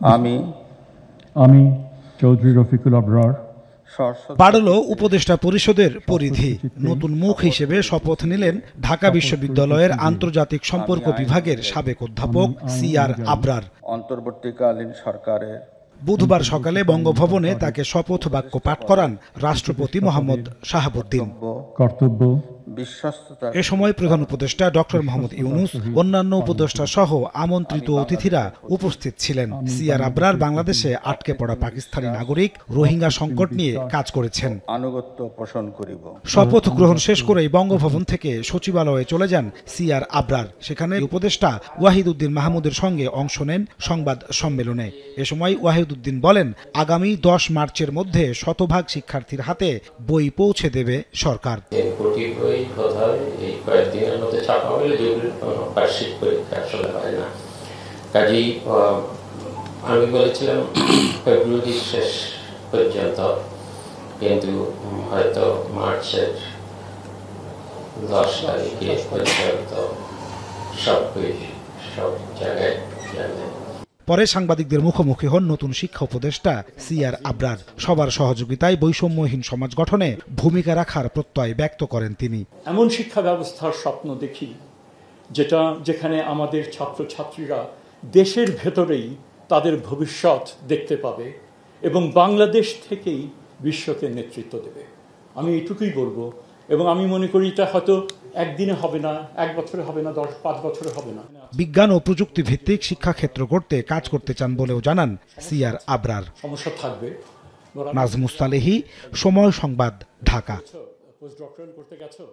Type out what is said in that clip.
আমি চৌধুরী রফিকুল আবরার বাড়ল উপদেষ্টা পরিষদের পরিধি। নতুন মুখ হিসেবে শপথ নিলেন ঢাকা বিশ্ববিদ্যালয়ের আন্তর্জাতিক সম্পর্ক বিভাগের সাবেক অধ্যাপক সিআর আবরার। অন্তর্বর্তীকালীন সরকারের বুধবার সকালে বঙ্গভবনে তাকে শপথ বাক্য পাঠ করান রাষ্ট্রপতি মোহাম্মদ শাহাবুদ্দিন। কর্তব্য বিশ্বস্ততা এ সময় প্রধান উপদেষ্টা ডক্টর মোহাম্মদ ইউনূস, অন্যান্য উপদেষ্টা সহ আমন্ত্রিত অতিথিরা উপস্থিত ছিলেন। সিআর আবরার বাংলাদেশে আটকে পড়া পাকিস্তানি নাগরিক রোহিঙ্গা সংকট নিয়ে কাজ করেছেন। আনুগত্য পোষণ করিব। শপথ গ্রহণ শেষ করেই বঙ্গভবন থেকে সচিবালয়ে চলে যান সিআর আবরার। সেখানে উপদেষ্টা ওয়াহিদ উদ্দিন মাহমুদের সঙ্গে অংশ নেন সংবাদ সম্মেলনে। এ সময় ওয়াহিদ উদ্দিন বলেন, আগামী 10 মার্চের মধ্যে শতভাগ শিক্ষার্থীর হাতে বই পৌঁছে দেবে সরকার। এই কয়েকদিনের মধ্যে ছাপা হলে যেগুলো বার্ষিক পরীক্ষা আসলে হয় না। কাজেই আমি বলেছিলাম ফেব্রুয়ারি শেষ পর্যন্ত, কিন্তু হয়তো মার্চের 10 তারিখে পর্যন্ত সব জায়গায় যাবে। পরে সাংবাদিকদের মুখোমুখি হন নতুন শিক্ষা উপদেষ্টা সিআর আবরার। সবার সহযোগিতায় বৈষম্যহীন সমাজ গঠনে ভূমিকা রাখার প্রত্যয় ব্যক্ত করেন তিনি। এমন শিক্ষা ব্যবস্থার স্বপ্ন দেখি যেখানে আমাদের ছাত্রছাত্রীরা দেশের ভেতরেই তাদের ভবিষ্যৎ দেখতে পাবে এবং বাংলাদেশ থেকেই বিশ্বকে নেতৃত্ব দেবে। আমি এটুকুই বলবো, এবং আমি মনে করি এটা হয়তো একদিনে হবে না, 1 বছরে হবে না, 5 বছরে হবে না। বিজ্ঞান ও প্রযুক্তি ভিত্তিক শিক্ষাক্ষেত্র গড়তে কাজ করতে চান বলেও জানান সিআর আবরার। সমস্যা থাকবে। নাজমুস সালেহী, সময় সংবাদ, ঢাকা। পোস্ট ডক্টরেট করতে গেছো?